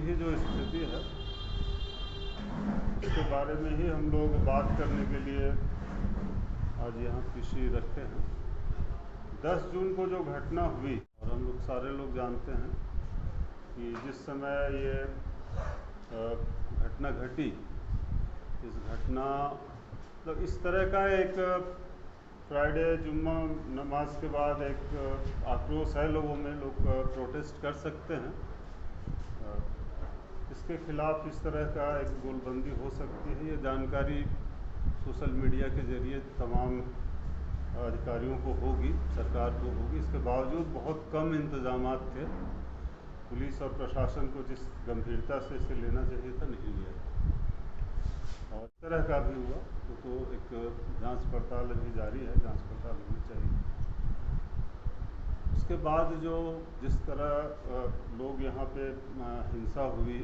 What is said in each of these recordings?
ही जो स्थिति है उसके बारे में ही हम लोग बात करने के लिए आज यहाँ पीसी रखे हैं। 10 जून को जो घटना हुई, और हम लोग सारे लोग जानते हैं कि जिस समय ये घटना घटी, इस घटना मतलब इस तरह का एक फ्राइडे जुम्मा नमाज के बाद एक आक्रोश है लोगों में, लोग प्रोटेस्ट कर सकते हैं। इसके खिलाफ इस तरह का एक गोलबंदी हो सकती है, ये जानकारी सोशल मीडिया के जरिए तमाम अधिकारियों को होगी, सरकार को होगी। इसके बावजूद बहुत कम इंतजामात थे। पुलिस और प्रशासन को जिस गंभीरता से इसे लेना चाहिए था नहीं लिया, और इस तरह का भी हुआ। तो एक जांच पड़ताल अभी जारी है, जांच पड़ताल होनी चाहिए। उसके बाद जो जिस तरह लोग यहाँ पे हिंसा हुई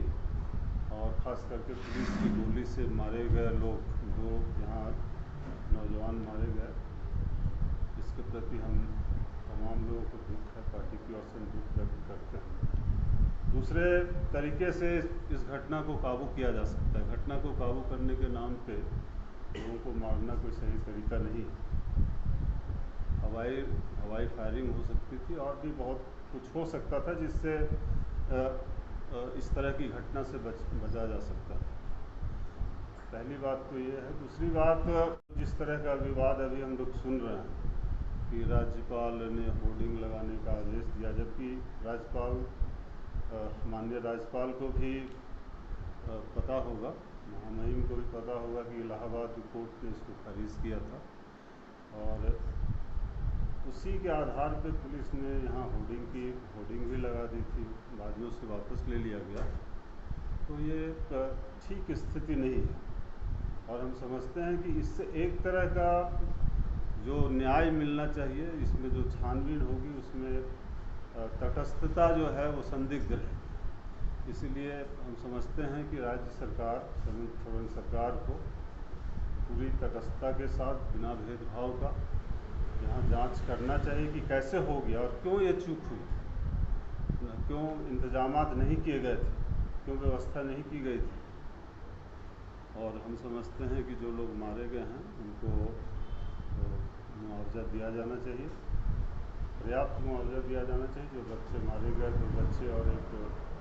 और ख़ास करके पुलिस की गोली से मारे गए लोग, 2 यहाँ नौजवान मारे गए, इसके प्रति हम तमाम लोगों को दुख है, पार्टी की ओर से दुख व्यक्त करते हैं। दूसरे तरीके से इस घटना को काबू किया जा सकता है। घटना को काबू करने के नाम पे लोगों को मारना कोई सही तरीका नहीं है। हवाई फायरिंग हो सकती थी और भी बहुत कुछ हो सकता था जिससे इस तरह की घटना से बचा जा सकता था। पहली बात तो ये है। दूसरी बात, जिस तरह का विवाद अभी हम लोग सुन रहे हैं कि राज्यपाल ने होर्डिंग लगाने का आदेश दिया, जबकि माननीय राज्यपाल को भी पता होगा, महामहिम को भी पता होगा कि इलाहाबाद कोर्ट ने इसको खारिज किया था, और उसी के आधार पर पुलिस ने यहाँ होर्डिंग भी लगा दी थी, बाद में उसे वापस ले लिया गया। तो ये ठीक स्थिति नहीं है, और हम समझते हैं कि इससे एक तरह का जो न्याय मिलना चाहिए, इसमें जो छानबीन होगी उसमें तटस्थता जो है वो संदिग्ध है। इसीलिए हम समझते हैं कि राज्य सरकार, संयुक्त सरकार को पूरी तटस्थता के साथ, बिना भेदभाव का यहाँ जांच करना चाहिए कि कैसे हो गया और क्यों ये चूक हुई, क्यों इंतजामात नहीं किए गए थे, क्यों व्यवस्था नहीं की गई थी। और हम समझते हैं कि जो लोग मारे गए हैं उनको मुआवजा दिया जाना चाहिए, पर्याप्त मुआवजा दिया जाना चाहिए। जो बच्चे मारे गए, 2 बच्चे और एक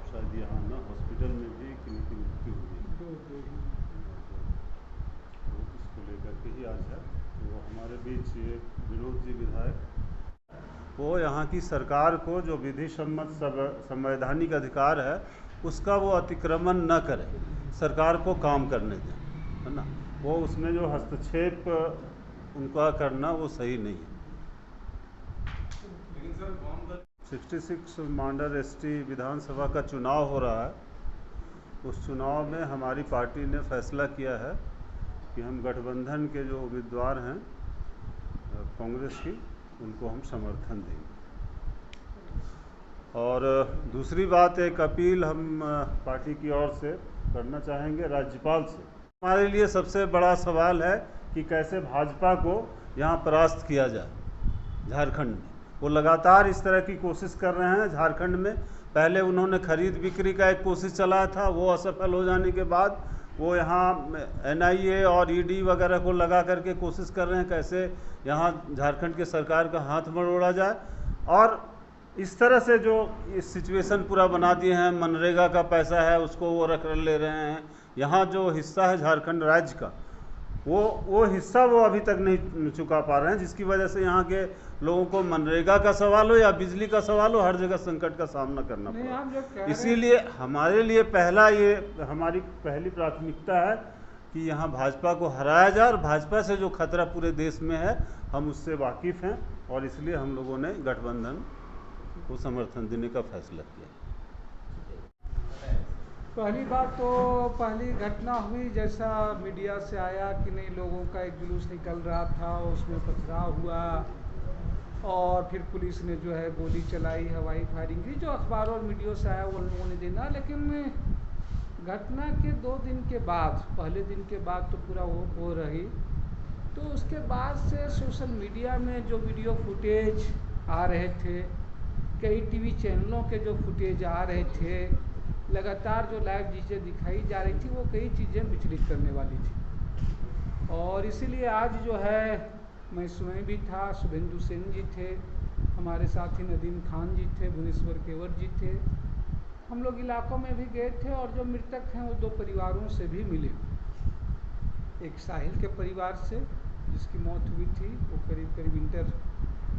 शायद यहाँ ना हॉस्पिटल में भी किन्हीं की मृत्यु हुई, तो इसको लेकर के ही आज है। तो हमारे बीच ये विनोद जी विधायक, वो यहाँ की सरकार को जो विधि सम्मत संवैधानिक अधिकार है उसका वो अतिक्रमण न करें, सरकार को काम करने दें, है ना। वो उसमें जो हस्तक्षेप उनका करना वो सही नहीं है। 66 मांडर एसटी विधानसभा का चुनाव हो रहा है। उस चुनाव में हमारी पार्टी ने फैसला किया है कि हम गठबंधन के जो उम्मीदवार हैं कांग्रेस की, उनको हम समर्थन देंगे। और दूसरी बात, एक अपील हम पार्टी की ओर से करना चाहेंगे राज्यपाल से। हमारे लिए सबसे बड़ा सवाल है कि कैसे भाजपा को यहाँ परास्त किया जाए झारखंड में। वो लगातार इस तरह की कोशिश कर रहे हैं झारखंड में। पहले उन्होंने खरीद बिक्री का एक कोशिश चलाया था, वो असफल हो जाने के बाद वो यहाँ NIA और ED वगैरह को लगा करके कोशिश कर रहे हैं कैसे यहाँ झारखंड के सरकार का हाथ मरोड़ा जाए। और इस तरह से जो इस सिचुएशन पूरा बना दिए हैं, मनरेगा का पैसा है उसको वो रख ले रहे हैं। यहाँ जो हिस्सा है झारखंड राज्य का, वो हिस्सा वो अभी तक नहीं चुका पा रहे हैं, जिसकी वजह से यहाँ के लोगों को मनरेगा का सवाल हो या बिजली का सवाल हो, हर जगह संकट का सामना करना पड़ा। इसीलिए हमारे लिए हमारी पहली प्राथमिकता है कि यहाँ भाजपा को हराया जाए, और भाजपा से जो खतरा पूरे देश में है हम उससे वाकिफ़ हैं, और इसलिए हम लोगों ने गठबंधन को समर्थन देने का फैसला किया। पहली बात तो पहली घटना हुई, जैसा मीडिया से आया कि नहीं, लोगों का एक जुलूस निकल रहा था, उसमें पथराव हुआ और फिर पुलिस ने जो है गोली चलाई, हवाई फायरिंग की, जो अखबारों और मीडिया से आया वो लोगों ने देना। लेकिन घटना के 2 दिन के बाद, पहले दिन के बाद तो पूरा हो रही, तो उसके बाद से सोशल मीडिया में जो वीडियो फुटेज आ रहे थे, कई TV चैनलों के जो फुटेज आ रहे थे, लगातार जो लाइव चीज़ें दिखाई जा रही थी वो कई चीज़ें विचलित करने वाली थी। और इसीलिए आज जो है मैं स्वयं भी था, शुभेंदु सेन जी थे, हमारे साथी नदीम खान जी थे, भुवनेश्वर केवट जी थे। हम लोग इलाकों में भी गए थे और जो मृतक हैं वो 2 परिवारों से भी मिले। एक साहिल के परिवार से जिसकी मौत हुई थी, वो करीब करीब इंटर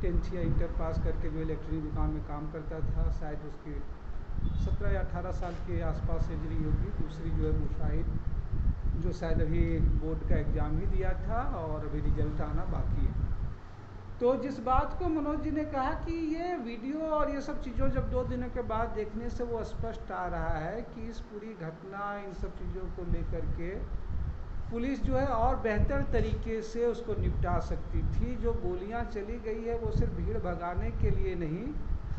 10th या इंटर पास करके जो इलेक्ट्रॉनिक दुकान में काम करता था, शायद उसकी 17 या 18 साल के आसपास एजरी होगी। दूसरी जो है मुशाहिद, जो शायद अभी बोर्ड का एग्ज़ाम ही दिया था और अभी रिजल्ट आना बाकी है। तो जिस बात को मनोज जी ने कहा कि ये वीडियो और ये सब चीज़ों जब 2 दिनों के बाद देखने से वो स्पष्ट आ रहा है कि इस पूरी घटना, इन सब चीज़ों को लेकर के पुलिस जो है और बेहतर तरीके से उसको निपटा सकती थी। जो गोलियां चली गई है वो सिर्फ भीड़ भगाने के लिए नहीं,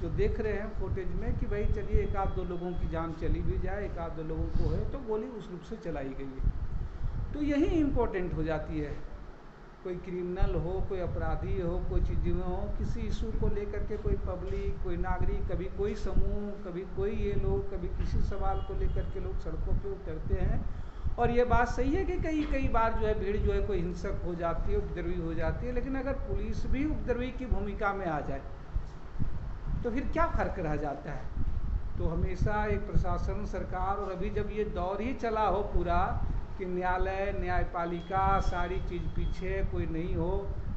जो देख रहे हैं फुटेज में कि भाई चलिए 1-2 लोगों की जान चली भी जाए, 1-2 लोगों को है, तो गोली उस रूप से चलाई गई है। तो यही इम्पोर्टेंट हो जाती है। कोई क्रिमिनल हो, कोई अपराधी हो, कोई चीज़ें हो, किसी इशू को लेकर के कोई पब्लिक, कोई नागरिक, कभी कोई समूह, कभी कोई ये लोग, कभी किसी सवाल को लेकर के लोग सड़कों पे उतरते हैं। और ये बात सही है कि कई बार जो है भीड़ जो है कोई हिंसक हो जाती है, उपद्रवी हो जाती है, लेकिन अगर पुलिस भी उपद्रवी की भूमिका में आ जाए तो फिर क्या फ़र्क रह जाता है। तो हमेशा एक प्रशासन, सरकार, और अभी जब ये दौर ही चला हो पूरा कि न्यायालय, न्यायपालिका, सारी चीज़ पीछे, कोई नहीं हो,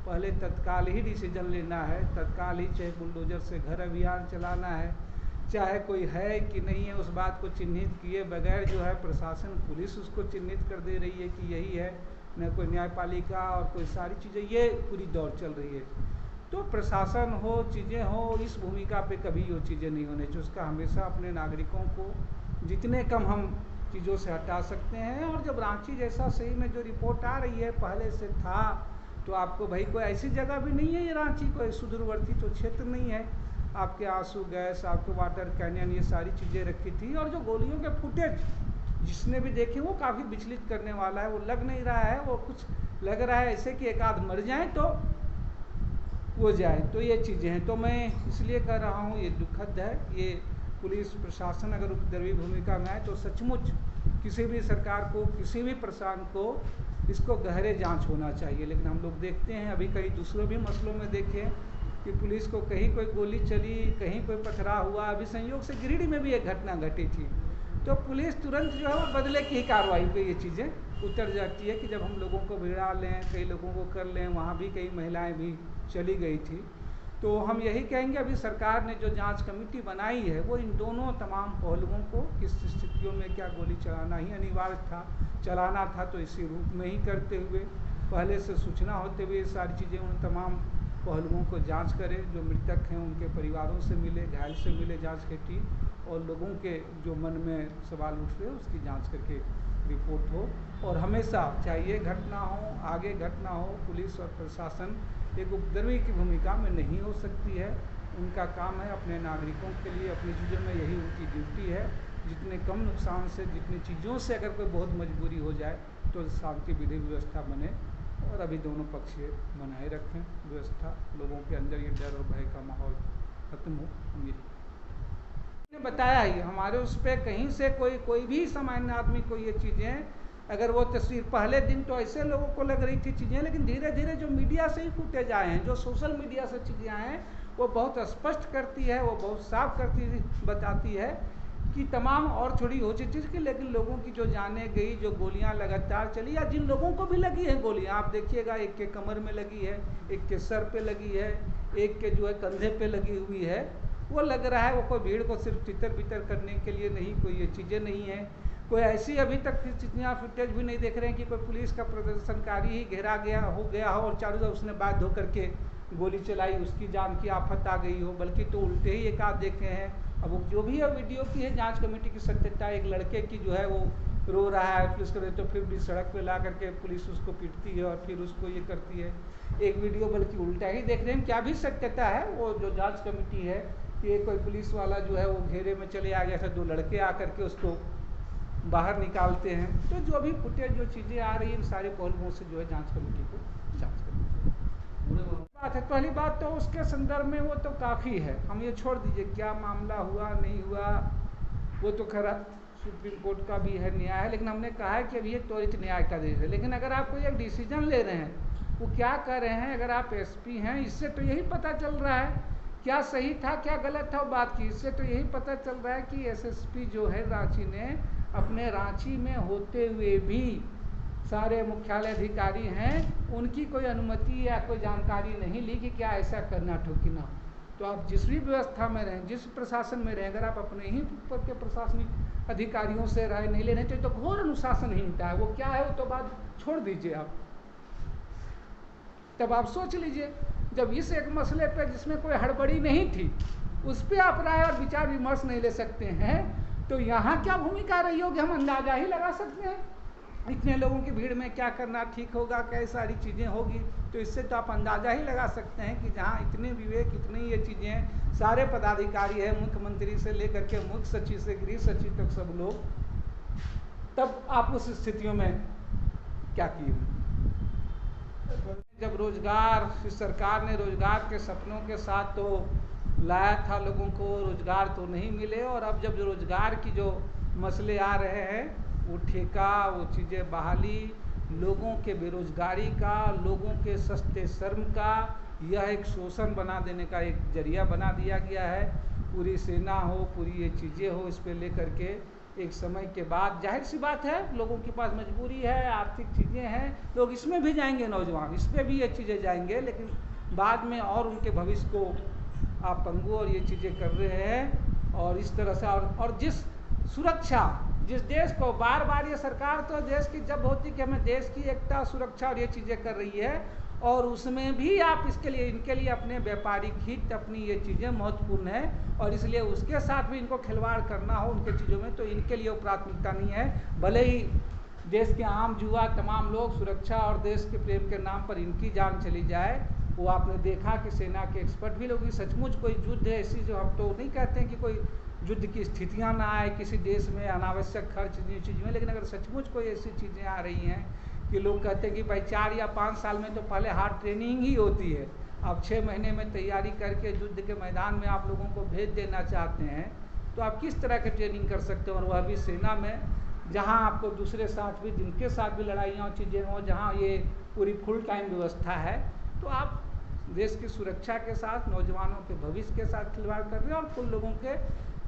पहले तत्काल ही डिसीजन लेना है, तत्काल ही चाहे बुलडोजर से घर अभियान चलाना है, चाहे कोई है कि नहीं है उस बात को चिन्हित किए बगैर जो है प्रशासन, पुलिस उसको चिन्हित कर दे रही है कि यही है, न कोई न्यायपालिका और कोई सारी चीज़ें, ये पूरी दौर चल रही है। तो प्रशासन हो, चीज़ें हो, इस भूमिका पे कभी वो चीज़ें नहीं होने चाहिए। उसका हमेशा अपने नागरिकों को जितने कम हम चीज़ों से हटा सकते हैं। और जब रांची जैसा सही में जो रिपोर्ट आ रही है पहले से था, तो आपको भाई कोई ऐसी जगह भी नहीं है, ये रांची कोई सुदूरवर्ती तो क्षेत्र नहीं है, आपके आंसू गैस, आपके वाटर कैनियन, ये सारी चीज़ें रखी थी। और जो गोलियों के फुटेज जिसने भी देखे वो काफ़ी विचलित करने वाला है। वो लग नहीं रहा है, वो कुछ लग रहा है ऐसे कि 1-8 मर जाएं तो वो जाए। तो ये चीज़ें हैं, तो मैं इसलिए कह रहा हूँ ये दुखद है। ये पुलिस प्रशासन अगर उपद्रवी भूमिका में आए तो सचमुच किसी भी सरकार को, किसी भी प्रशासन को इसको गहरे जांच होना चाहिए। लेकिन हम लोग देखते हैं अभी कई दूसरों भी मसलों में देखें कि पुलिस को कहीं कोई गोली चली, कहीं कोई पथराव हुआ। अभी संयोग से गिरिडीह में भी एक घटना घटी थी, तो पुलिस तुरंत जो है वो बदले की ही कार्रवाई पे ये चीज़ें उतर जाती है कि जब हम लोगों को भिड़ा लें, कई लोगों को कर लें। वहाँ भी कई महिलाएं भी चली गई थी। तो हम यही कहेंगे अभी सरकार ने जो जांच कमेटी बनाई है वो इन दोनों तमाम पहलुओं को, किस स्थितियों में क्या गोली चलाना ही अनिवार्य था, चलाना था तो इसी रूप में ही करते हुए, पहले से सूचना होते हुए सारी चीज़ें उन तमाम पहलुओं को जांच करें। जो मृतक हैं उनके परिवारों से मिले, घायल से मिले जांच की टीम, और लोगों के जो मन में सवाल उठ रहे हैं उसकी जांच करके रिपोर्ट हो। और हमेशा चाहे ये घटना हो, आगे घटना हो, पुलिस और प्रशासन एक उपद्रवी की भूमिका में नहीं हो सकती है। उनका काम है अपने नागरिकों के लिए, अपनी चीज़ों में यही उनकी ड्यूटी है। जितने कम नुकसान से, जितनी चीज़ों से अगर कोई बहुत मजबूरी हो जाए तो शांति विधि व्यवस्था बने, और अभी दोनों पक्ष ये बनाए रखें व्यवस्था, लोगों के अंदर ये डर और भय का माहौल खत्म हो। हम ये बताया ही हमारे उस पर कहीं से कोई भी सामान्य आदमी को ये चीज़ें, अगर वो तस्वीर पहले दिन तो ऐसे लोगों को लग रही थी चीज़ें, लेकिन धीरे धीरे जो मीडिया से ही फुटेज आए हैं, जो सोशल मीडिया से चीज़ें आए हैं, वो बहुत स्पष्ट करती है, वो बहुत साफ करती बताती है कि तमाम और छोड़ी हो चीज़ की, लेकिन लोगों की जो जाने गई, जो गोलियां लगातार चली, या जिन लोगों को भी लगी हैं गोलियां, आप देखिएगा एक के कमर में लगी है, एक के सर पे लगी है, एक के जो है कंधे पे लगी हुई है। वो लग रहा है वो कोई भीड़ को सिर्फ तितर बितर करने के लिए नहीं, कोई ये चीज़ें नहीं है। कोई ऐसी अभी तक इतना फुटेज भी नहीं देख रहे हैं कि कोई पुलिस का प्रदर्शनकारी ही घेरा गया हो और चारों तरफ उसने बाध्य होकर के गोली चलाई, उसकी जान की आफत आ गई हो, बल्कि तो उल्टे ही एक आध देखे हैं। अब वो जो भी है वीडियो की है जांच कमेटी की सत्यता, एक लड़के की जो है वो रो रहा है पुलिस करे, तो फिर भी सड़क पे ला करके पुलिस उसको पीटती है और फिर उसको ये करती है। एक वीडियो बल्कि उल्टा ही देख रहे हैं। क्या भी सत्यता है वो जो जांच कमेटी है कि कोई पुलिस वाला जो है वो घेरे में चले आ गया था, 2 लड़के आकर के उसको बाहर निकालते हैं। तो जो भी फुटेज, जो चीज़ें आ रही हैं, इन सारे पहलुओं से जो है जांच कमेटी को जांच करनी चाहिए। बात है पहली बात तो उसके संदर्भ में वो तो काफ़ी है, हम ये छोड़ दीजिए क्या मामला हुआ नहीं हुआ, वो तो खैर सुप्रीम कोर्ट का भी है, न्याय है, लेकिन हमने कहा है कि अभी ये त्वरित न्याय का देश है। लेकिन अगर आप कोई एक डिसीजन ले रहे हैं, वो क्या कर रहे हैं, अगर आप एसपी हैं, इससे तो यही पता चल रहा है क्या सही था क्या गलत था वो बात की। इससे तो यही पता चल रहा है कि एसएसपी जो है रांची ने अपने रांची में होते हुए भी सारे मुख्यालय अधिकारी हैं, उनकी कोई अनुमति या कोई जानकारी नहीं ली कि क्या ऐसा करना ठोकी ना। तो आप जिस भी व्यवस्था में रहें, जिस प्रशासन में रहें, अगर आप अपने ही ऊपर के प्रशासनिक अधिकारियों से राय नहीं ले रहे तो घोर अनुशासनहीनता है। वो क्या है वो तो बात छोड़ दीजिए आप, तब आप सोच लीजिए। जब इस एक मसले पर जिसमें कोई हड़बड़ी नहीं थी उस पर आप राय और विचार विमर्श नहीं ले सकते हैं, तो यहाँ क्या भूमिका रही होगी हम अंदाजा ही लगा सकते हैं। इतने लोगों की भीड़ में क्या करना ठीक होगा, क्या सारी चीज़ें होगी, तो इससे तो आप अंदाज़ा ही लगा सकते हैं कि जहाँ इतने विवेक, इतनी ये चीज़ें हैं, सारे पदाधिकारी हैं, मुख्यमंत्री से लेकर के मुख्य सचिव से गृह सचिव तक सब लोग, तब आप उस स्थितियों में क्या किए। जब रोजगार, इस सरकार ने रोजगार के सपनों के साथ तो लाया था लोगों को, रोजगार तो नहीं मिले, और अब जब रोजगार की जो मसले आ रहे हैं, वो ठेका, वो चीज़ें बहाली, लोगों के बेरोजगारी का, लोगों के सस्ते श्रम का, यह एक शोषण बना देने का एक जरिया बना दिया गया है। पूरी सेना हो, पूरी ये चीज़ें हो, इस पे लेकर के एक समय के बाद जाहिर सी बात है लोगों के पास मजबूरी है, आर्थिक चीज़ें हैं, लोग इसमें भी जाएंगे, नौजवान इस पर भी ये चीज़ें जाएंगे, लेकिन बाद में और उनके भविष्य को आप पंगु और ये चीज़ें कर रहे हैं। और इस तरह से और जिस सुरक्षा, जिस देश को बार बार ये सरकार तो देश की जब होती कि हमें देश की एकता, सुरक्षा और ये चीज़ें कर रही है, और उसमें भी आप इसके लिए, इनके लिए अपने व्यापारिक हित, अपनी ये चीज़ें महत्वपूर्ण है, और इसलिए उसके साथ भी इनको खिलवाड़ करना हो उनके चीज़ों में, तो इनके लिए वो प्राथमिकता नहीं है। भले ही देश के आम जुआ तमाम लोग सुरक्षा और देश के प्रेम के नाम पर इनकी जान चली जाए, वो आपने देखा कि सेना के एक्सपर्ट भी लोग, सचमुच कोई युद्ध है ऐसी, जो हम तो नहीं कहते हैं कि कोई युद्ध की स्थितियां ना आए किसी देश में, अनावश्यक खर्च चीज़ में, लेकिन अगर सचमुच कोई ऐसी चीज़ें आ रही हैं कि लोग कहते हैं कि भाई 4 या 5 साल में तो पहले हार्ड ट्रेनिंग ही होती है, आप 6 महीने में तैयारी करके युद्ध के मैदान में आप लोगों को भेज देना चाहते हैं, तो आप किस तरह की ट्रेनिंग कर सकते हो। और वह भी सेना में, जहाँ आपको दूसरे साथ भी, जिनके साथ भी लड़ाइयाँ और चीज़ें हों, जहाँ ये पूरी फुल टाइम व्यवस्था है, तो आप देश की सुरक्षा के साथ, नौजवानों के भविष्य के साथ खिलवाड़ कर रहे हैं, और कुल लोगों के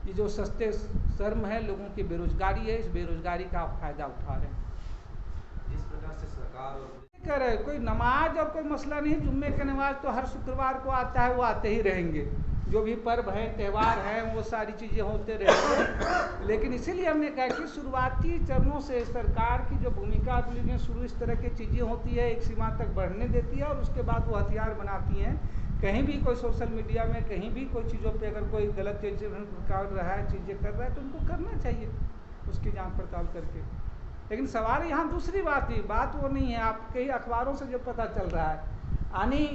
ये जो सस्ते श्रम है, लोगों की बेरोजगारी है, इस बेरोजगारी का आप फायदा उठा रहे हैं। जिस प्रकार से सरकार और कर रहे, कोई नमाज और कोई मसला नहीं, जुम्मे की नमाज तो हर शुक्रवार को आता है, वो आते ही रहेंगे, जो भी पर्व है, त्यौहार हैं, वो सारी चीज़ें होते रहेंगे। लेकिन इसीलिए हमने कहा कि शुरुआती चरणों से सरकार की जो भूमिका में शुरू इस तरह की चीज़ें होती है, एक सीमा तक बढ़ने देती है, और उसके बाद वो हथियार बनाती हैं। कहीं भी कोई सोशल मीडिया में, कहीं भी कोई चीज़ों पे अगर कोई गलत चीज़ें कर रहा है, चीज़ें कर रहा है, तो उनको करना चाहिए उसकी जांच पड़ताल करके। लेकिन सवाल यहाँ दूसरी बात ही, बात वो नहीं है, आप कई अखबारों से जो पता चल रहा है आनी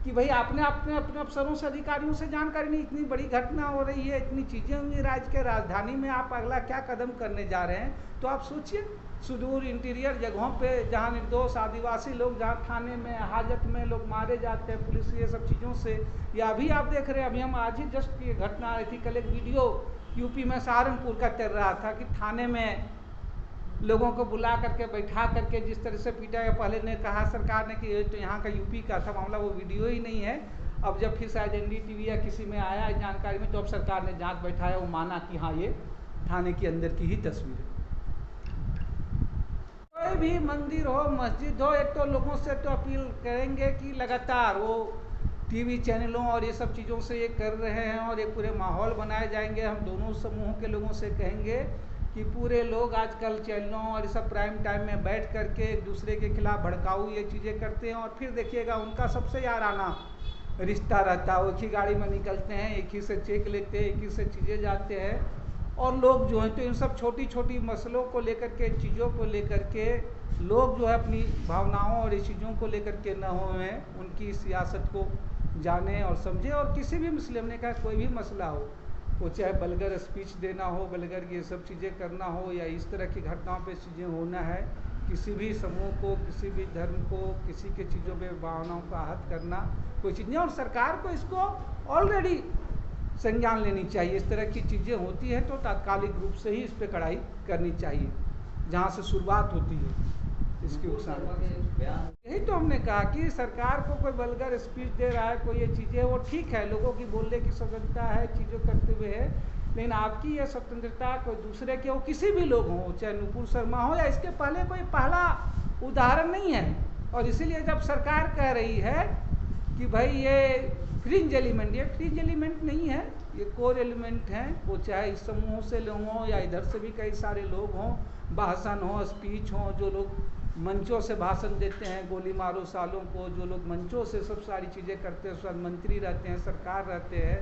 कि भाई आपने अपने अफसरों से, अधिकारियों से जानकारी नहीं, इतनी बड़ी घटना हो रही है, इतनी चीज़ें हुई राज्य के राजधानी में, आप अगला क्या कदम करने जा रहे हैं। तो आप सोचिए, सुदूर इंटीरियर जगहों पे जहाँ निर्दोष आदिवासी लोग, जहाँ थाने में, हाजत में लोग मारे जाते हैं पुलिस ये सब चीज़ों से, या अभी आप देख रहे हैं, अभी हम आज ही जस्ट ये घटना आई थी, कल एक वीडियो यूपी में सहारनपुर का चल रहा था कि थाने में लोगों को बुला करके बैठा करके जिस तरह से पीटा गया। पहले ने कहा सरकार ने कि ये तो यहाँ का यूपी का था मामला, वो वीडियो ही नहीं है। अब जब फिर शायद NDTV या किसी में आया जानकारी में, तो अब सरकार ने जांच बैठाया, वो माना कि हाँ ये थाने के अंदर की ही तस्वीर है। कोई भी मंदिर हो, मस्जिद हो, एक तो लोगों से तो अपील करेंगे कि लगातार वो TV चैनलों और ये सब चीज़ों से ये कर रहे हैं, और एक पूरे माहौल बनाए जाएंगे। हम दोनों समूहों के लोगों से कहेंगे कि पूरे लोग आजकल चैनलों और ये सब प्राइम टाइम में बैठ करके एक दूसरे के खिलाफ भड़काऊ ये चीज़ें करते हैं, और फिर देखिएगा उनका सबसे याराना रिश्ता रहता है। वो एक ही गाड़ी में निकलते हैं, एक ही से चेक लेते हैं, एक ही से चीज़ें जाते हैं, और लोग जो हैं तो इन सब छोटी छोटी मसलों को लेकर के, चीज़ों को लेकर के लोग जो है अपनी भावनाओं और इस चीज़ों को लेकर के न हों, उनकी सियासत को जाने और समझे। और किसी भी मसले, हमने कहा कोई भी मसला हो, वो चाहे बलगर स्पीच देना हो, बलगर ये सब चीज़ें करना हो, या इस तरह की घटनाओं पे चीज़ें होना है, किसी भी समूह को, किसी भी धर्म को, किसी के चीज़ों पे भावनाओं को आहत करना कोई चीज़ नहीं। और सरकार को इसको ऑलरेडी संज्ञान लेनी चाहिए। इस तरह की चीज़ें होती हैं तो तात्कालिक रूप से ही इस पर कड़ाई करनी चाहिए, जहाँ से शुरुआत होती है इसकी उकसाने। यही तो हमने कहा कि सरकार को कोई वल्गर स्पीच दे रहा है, कोई ये चीज़ें, वो ठीक है, लोगों की बोलने की स्वतंत्रता है, चीज़ों करते हुए है, लेकिन आपकी ये स्वतंत्रता कोई दूसरे के हो, किसी भी लोग हो, चाहे नुपुर शर्मा हो या इसके पहले कोई पहला उदाहरण नहीं है। और इसीलिए जब सरकार कह रही है कि भाई ये फ्रिंज एलिमेंट, ये फ्रिंज एलिमेंट नहीं है, ये कोर एलिमेंट हैं, वो चाहे इस समूहों से लोग हों या इधर से भी कई सारे लोग हों, भाषण हो, स्पीच हो, जो लोग मंचों से भाषण देते हैं, गोली मारो सालों को, जो लोग मंचों से सब सारी चीज़ें करते हैं, उसके बाद मंत्री रहते हैं, सरकार रहते हैं,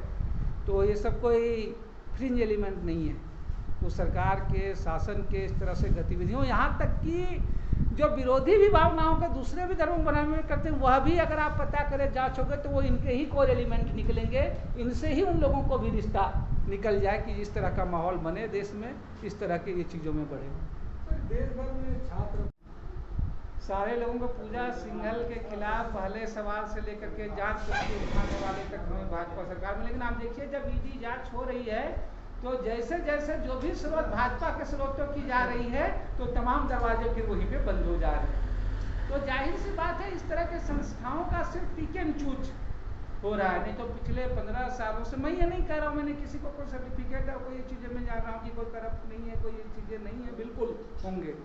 तो ये सब कोई फ्रिंज एलिमेंट नहीं है। वो सरकार के शासन के इस तरह से गतिविधियों, यहाँ तक कि जो विरोधी भी भावनाओं के दूसरे भी धर्मों बनाने में करते हैं, वह भी अगर आप पता करें, जांचोगे तो वो इनके ही कोर एलिमेंट निकलेंगे, इनसे ही उन लोगों को भी रिश्ता निकल जाए कि इस तरह का माहौल बने देश में, इस तरह के ये चीज़ों में बढ़े। देश भर में छात्र सारे लोगों को पूजा सिंघल के खिलाफ पहले सवाल से लेकर के जांच करके उठाने वाले तक हमें भाजपा सरकार में, लेकिन आप देखिए जब ईडी जांच हो रही है तो जैसे जैसे जो भी स्रोत भाजपा के स्रोतों की जा रही है तो तमाम दरवाजे फिर वहीं पे बंद हो जा रहे हैं। तो जाहिर सी बात है इस तरह के संस्थाओं का सिर्फ पिक एंड चूज हो रहा है। नहीं तो पिछले 15 सालों से, मैं ये नहीं कह रहा हूँ मैंने किसी को कोई सर्टिफिकेट और कोई ये चीज़ें में जा रहा हूँ कि कोई करप्ट नहीं है, कोई ये चीज़ें नहीं है, बिल्कुल होंगे,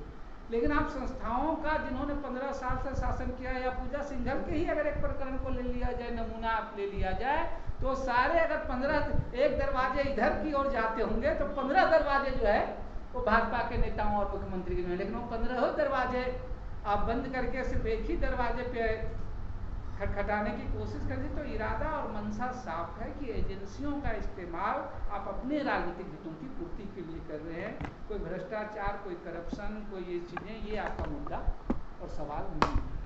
लेकिन आप संस्थाओं का जिन्होंने 15 साल से शासन किया है, या पूजा सिंघल के ही अगर एक प्रकरण को ले लिया जाए, नमूना आप ले लिया जाए, तो सारे अगर 15 एक दरवाजे इधर की ओर जाते होंगे तो 15 दरवाजे जो है वो भाजपा के नेताओं और मुख्यमंत्री के हैं, लेकिन वो 15 दरवाजे आप बंद करके सिर्फ एक ही दरवाजे पे खटखटाने की कोशिश करें, तो इरादा और मंशा साफ है कि एजेंसियों का इस्तेमाल आप अपने राजनीतिक हितों की पूर्ति के लिए कर रहे हैं। कोई भ्रष्टाचार, कोई करप्शन, कोई ये चीज़ें, ये आपका मुद्दा और सवाल नहीं है।